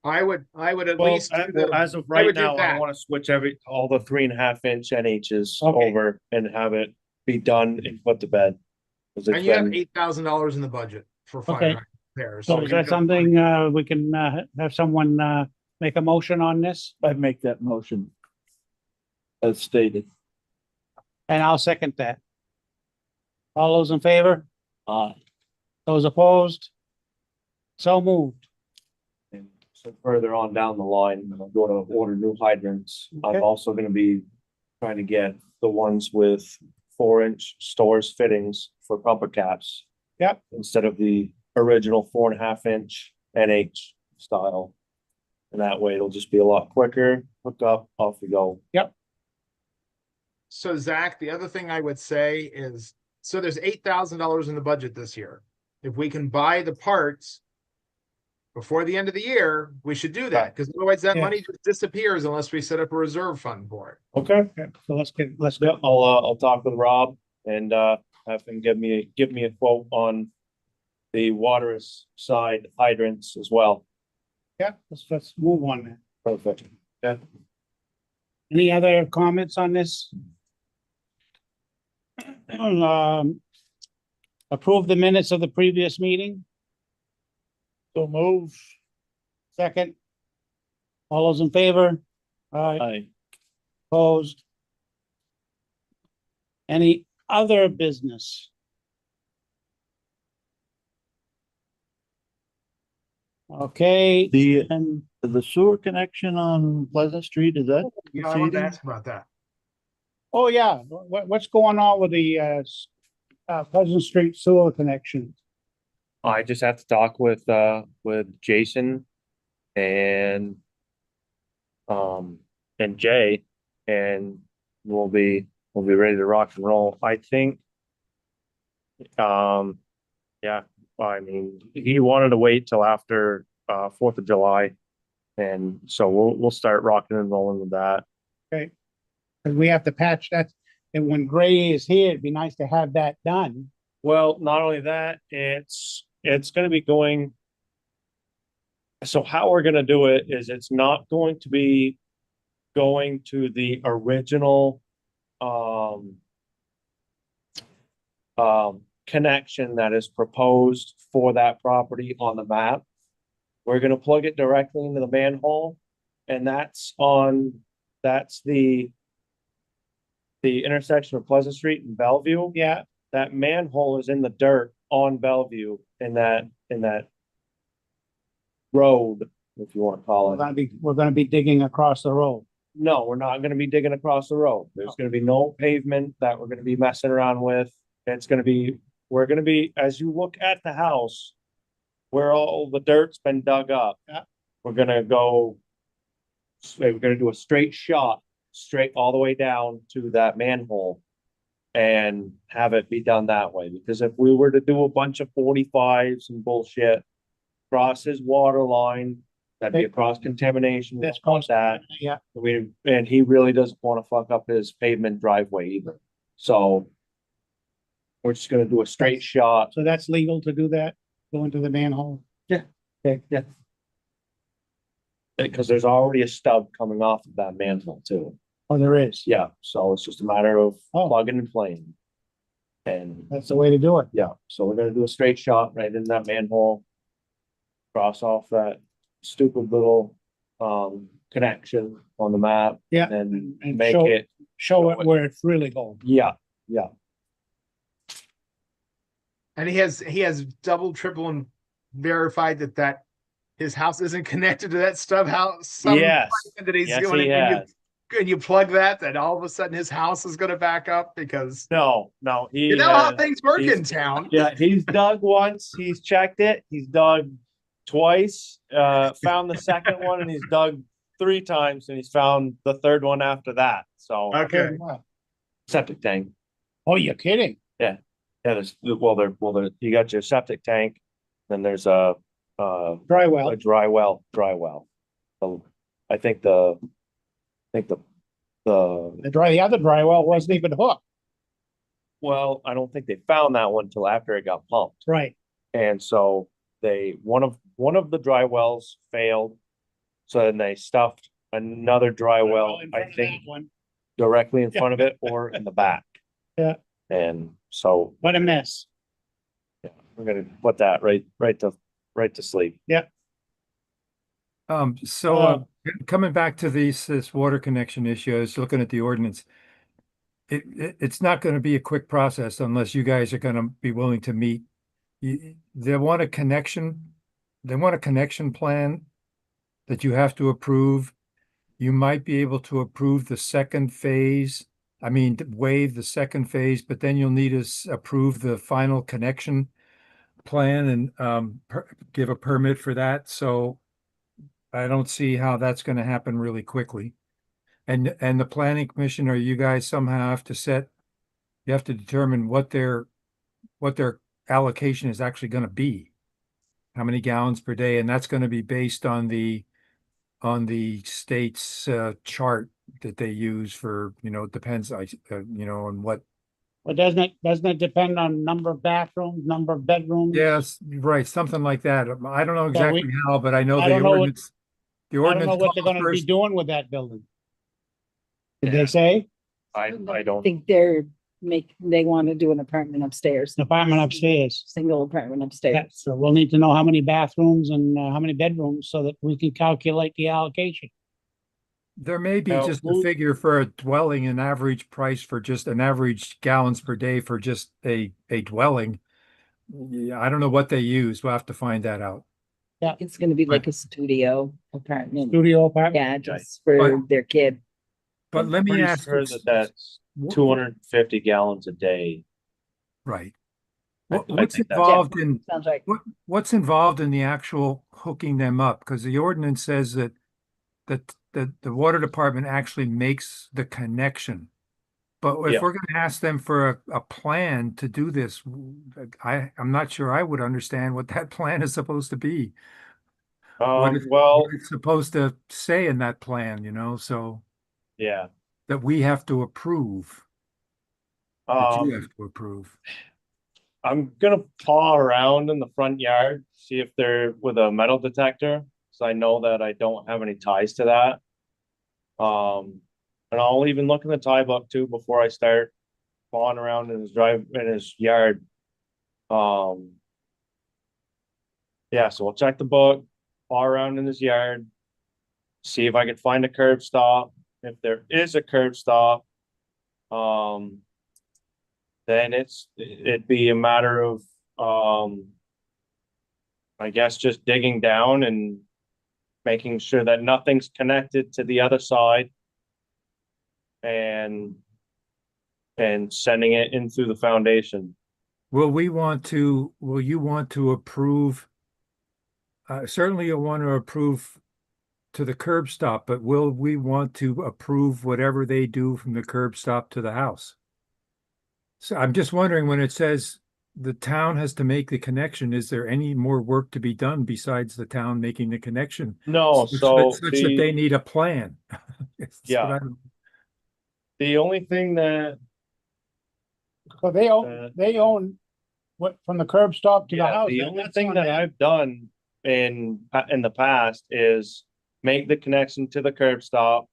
I would at Well, least. do the- as of I right would do now, I that. want to switch all the 3.5 inch NHs Okay. over and have it be done and put to bed. 'Cause it's And you have been- $8,000 in the budget for Okay. fire repairs. So is that something we can have someone make a motion on this? I'd make that motion. As stated. And I'll second that. All those in favor? Those opposed? So moved. And so further on down the line, I'm going to order new hydrants. Okay. I'm also gonna be trying to get the ones with 4-inch stores fittings for pumper caps. Yep. Instead of the original 4.5 inch NH style. And that way it'll just be a lot quicker, hook up, off we go. So Zach, the other thing I would say is, so there's $8,000 in the budget this year. If we can buy the parts before the end of the year, we should do that, because otherwise that Yeah. money just disappears unless we set up a reserve fund for it. Okay. Yeah, so let's Yeah, I'll talk with Rob and, have him give me a quote on the water side hydrants as well. let's move on then. Perfect. Yeah. Any other comments on this? Approve the minutes of the previous meeting. So move. Second. All those in favor? Aye, Aye. opposed? Any other business? Okay, The, and the sewer connection on Pleasant Street, is that You know, I wanted to proceeding? ask about that. oh yeah, what's going on with the Pleasant Street sewer connection? I just have to talk with Jason and Jay, and we'll be ready to rock and roll. I think, yeah, I mean, he wanted to wait till after 4th of July. And so we'll start rocking and rolling with that. Okay. Cause we have to patch that, and when Gray is here, it'd be nice to have that done. Well, not only that, it's gonna be going. So how we're gonna do it is it's not going to be going to the original connection that is proposed for that property on the map. We're gonna plug it directly into the manhole, and that's the intersection of Pleasant Street and Bellevue. Yeah, That manhole is in the dirt on Bellevue in that road, if you want to call we're it. gonna be digging across the road. No, we're not gonna be digging across the road. There's gonna be no pavement that we're gonna be messing around with. We're gonna be, as you look at the house, where all the dirt's been dug up. Yeah. We're gonna do a straight shot, straight all the way down to that manhole. And have it be done that way, because if we were to do a bunch of 45s and bullshit across his water line, that'd be a cross contamination. That's That's that. Yeah, And he really doesn't want to fuck up his pavement driveway either. So we're just gonna do a straight shot. so that's legal to do that, go into the manhole? Yeah. Okay, Yeah. Because there's already a stub coming off of that manhole too. oh, there is. Yeah, so it's just a matter of Oh. plugging and playing. And That's the way to do it. yeah, so we're gonna do a straight shot right in that manhole. Cross off that stupid little connection on the map. Yeah, And and make show- it, Show it where it's really going. yeah. And he has double, triple and verified that his house isn't connected to that stub house. some Yes. plan that he's Yes, doing he it, and has. you plug that all of a sudden his house is gonna back up because No, he. you know how has- things work in he's- town. Yeah, he's dug once, he's checked it, he's dug twice, found the second one, and he's dug 3 times, and he's found the third one after that, so. Okay. Wow. Septic tank, Oh, you're kidding? yeah, there's, you got your septic tank, then there's a Dry well. dry well. So, I think the The other dry well wasn't even hooked. well, I don't think they found that one till after it got pumped. Right. And so one of the dry wells failed. So then they stuffed another dry well, In front I of think that one. directly in front of it or in the back. Yeah. And so What a mess. we're gonna put that right to sleep. So coming back to this water connection issue, I was looking at the ordinance. It's not going to be a quick process unless you guys are going to be willing to meet. They want a connection plan that you have to approve. You might be able to approve the second phase. I mean, waive the second phase, but then you'll need to approve the final connection plan and give a permit for that. So I don't see how that's gonna happen really quickly. And the planning commission, or you guys somehow have to set, you have to determine what their allocation is actually gonna be. How many gallons per day, and that's gonna be based on the state's chart that they use for, it depends, on what. But doesn't it depend on number of bathrooms, number of bedrooms? Yes, right, something like that. I don't know So we- exactly how, but I know I the don't know what- ordinance. The I don't know ordinance what they're calls gonna be first. doing with that building. Did Yeah. they say? I I don't, think they want to do an apartment upstairs, Apartment upstairs. single apartment Yeah, upstairs. so we'll need to know how many bathrooms and how many bedrooms so that we can calculate the allocation. There may be Now, just a who- figure for a dwelling, an average price for just an average gallons per day for just a dwelling. Yeah, I don't know what they use. We'll have to find that out. It's gonna be like a studio apartment. Studio apartment. Yeah, just for their kid. But let me pretty ask. sure that that's 250 gallons a day. Right. I What's think that's- involved in, Sounds right. what's involved in the actual hooking them up? Because the ordinance says that the water department actually makes the connection. But if Yeah. we're gonna ask them for a plan to do this, I'm not sure I would understand what that plan is supposed to be. What Well, it's supposed to say in that plan, so yeah. that we have to approve, that you have to approve. I'm gonna paw around in the front yard, see if they're with a metal detector, because I know that I don't have any ties to that. And I'll even look in the tie book too before I start pawing around in his yard. Yeah, so I'll check the book, paw around in his yard, see if I can find a curb stop. If there is a curb stop, then it'd be a matter of, I guess just digging down and making sure that nothing's connected to the other side and sending it in through the foundation. Will you want to approve? Certainly you'll want to approve to the curb stop, but will we want to approve whatever they do from the curb stop to the house? So I'm just wondering, when it says the town has to make the connection, is there any more work to be done besides the town making the connection? No, Such so that they need a plan. That's what Yeah. I'm- the only thing that, So they own what, from the curb stop to the yeah, house. the only That's thing on that them. I've done in the past is make the connection to the curb stop.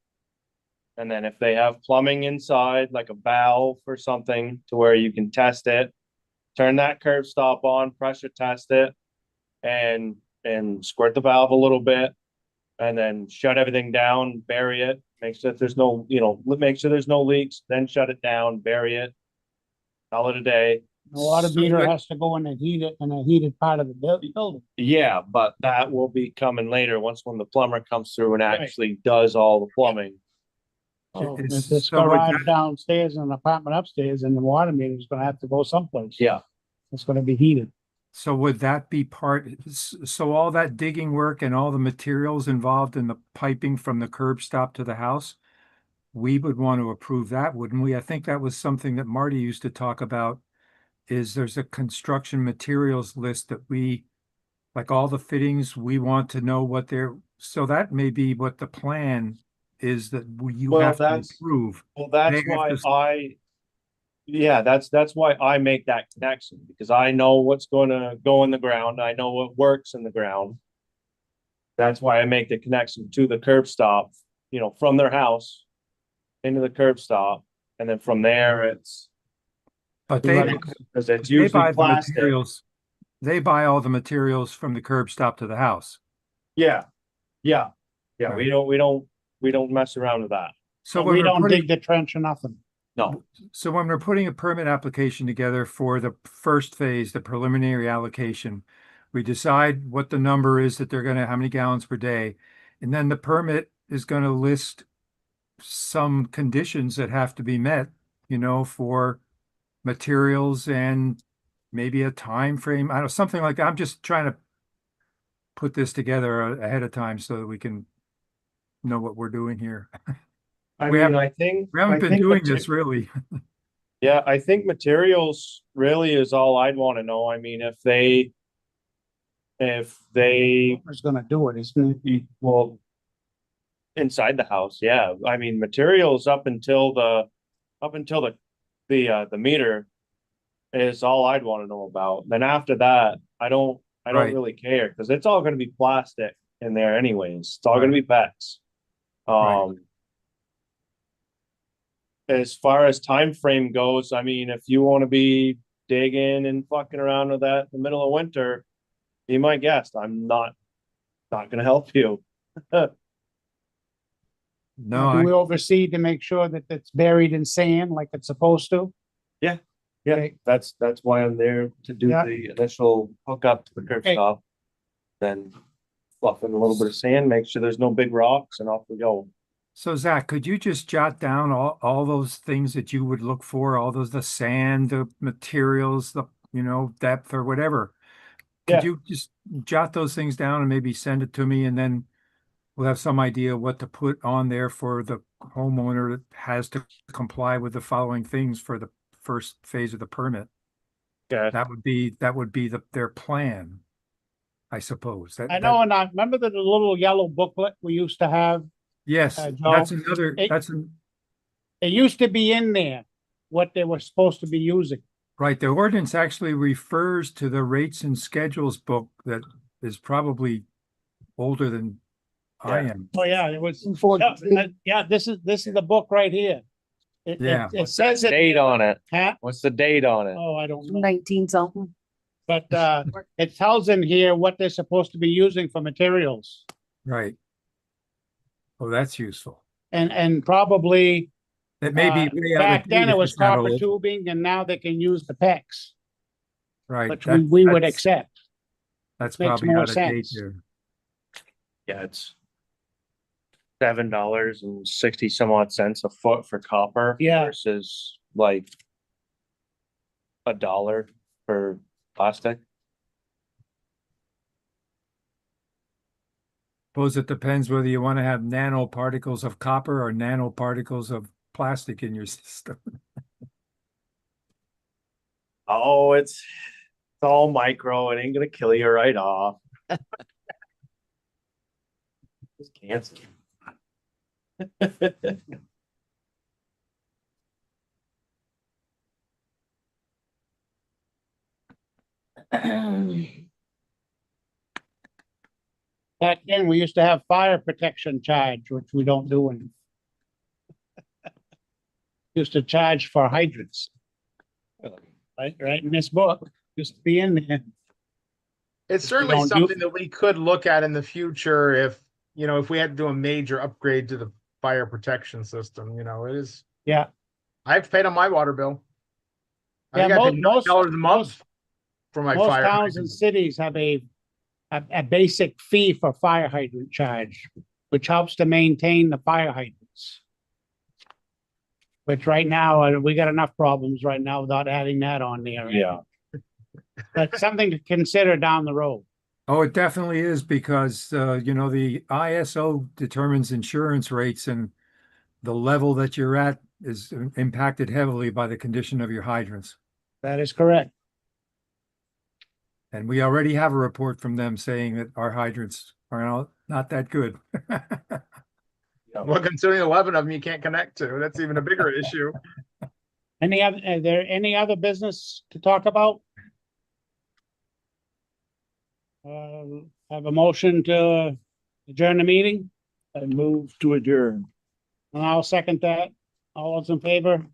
And then if they have plumbing inside, like a valve or something to where you can test it, turn that curb stop on, pressure test it, and squirt the valve a little bit, and then shut everything down, bury it, make sure that there's no, make sure there's no leaks, then shut it down, bury it. Call it a day. The water So meter that- has to go in a heated part of the building. Yeah, but that will be coming later, when the plumber comes through and Right. actually does all the plumbing. So It's- if this so would garage that- downstairs and an apartment upstairs, and the water meter is gonna have to go someplace. Yeah. It's gonna be heated. So would that be so all that digging work and all the materials involved in the piping from the curb stop to the house, we would want to approve that, wouldn't we? I think that was something that Marty used to talk about, is there's a construction materials list that like all the fittings, we want to know what so that may be what the plan is that you Well, have to that's- approve. Well, that's They have why to that's why I make that connection, because I know what's gonna go in the ground. I know what works in the ground. That's why I make the connection to the curb stop, from their house into the curb stop. And then from there, it's, But because it's they usually buy the plastic. materials. They buy all the materials from the curb stop to the house. Yeah, yeah, yeah. Right. We don't mess around with that. So We when we're don't putting, dig the trench or nothing. No, so when we're putting a permit application together for the first phase, the preliminary allocation, we decide what the number is that how many gallons per day. And then the permit is gonna list some conditions that have to be met, for materials and maybe a time frame. I don't know, something like that. I'm just trying to put this together ahead of time so that we can know what we're doing here. I We mean, haven't- I think. We haven't I been think doing mater- this really. Yeah, I think materials really is all I'd want to know. I mean, if they Who's gonna do it, isn't it? well, inside the house, yeah. I mean, materials up until the meter is all I'd want to know about. Then after that, I don't Right. really care because it's all going to be plastic in there anyways. It's all going to be PEX. Right. As far as time frame goes, I mean, if you want to be digging and fucking around with that in the middle of winter, be my guest. I'm not gonna help you. No, Do we oversee to make sure that it's buried in sand like it's supposed to? Yeah, Okay. that's why I'm there to do Yeah. the initial hookup to the curb Okay. stop. Then fluff in a little bit of sand, make sure there's no big rocks, and off we go. so Zach, could you just jot down all those things that you would look for, all those, the sand, the materials, the, depth or whatever? Could Yeah. you just jot those things down and maybe send it to me, and then we'll have some idea what to put on there for the homeowner that has to comply with the following things for the first phase of the permit. Yeah, That would be their plan, I suppose. I know, and I remember the little yellow booklet we used to have. Yes, Joe, that's another, it- that's It used to be in there, what they were supposed to be using. right. The ordinance actually refers to the rates and schedules book that is probably older than I am. Oh, yeah, it was. Yeah, this is the book right here. Yeah. It says it. date on it. Huh? What's the date on it? Oh, I don't know. 19 something. But it tells in here what they're supposed to be using for materials. Right. Oh, that's useful. And probably That may be way out of back then date it if was it's not copper old. tubing and now they can use the PEX, Right. which that- we would that's- accept. That's makes probably more out of date sense. there. Yeah, it's $7.60 some odd cents a foot for copper. Yeah. Versus like $1 for plastic. Suppose it depends whether you want to have nanoparticles of copper or nanoparticles of plastic in your system. Oh, it's all micro. It ain't gonna kill you right off. It's cancer. Back then, we used to have fire protection charge, which we don't do anymore. Used to charge for hydrants. Right in this book, used to be in there. It's we certainly don't do- something that we could look at in the future if we had to do a major upgrade to the fire protection system, it is, Yeah, I've paid on my water bill. I Yeah, think I pay most- $9 a month for my most fire. towns and cities have a basic fee for fire hydrant charge, which helps to maintain the fire hydrants. Which right now, we got enough problems right now without adding that on there. Yeah. But something to consider down the road. Oh, it definitely is because, the ISO determines insurance rates, and the level that you're at is impacted heavily by the condition of your hydrants. That is correct. And we already have a report from them saying that our hydrants are not that good. Well, considering 11 of them you can't connect to, that's even a bigger issue. Is there any other business to talk about? Have a motion to adjourn the meeting, I move to adjourn. and I'll second that. All those in favor?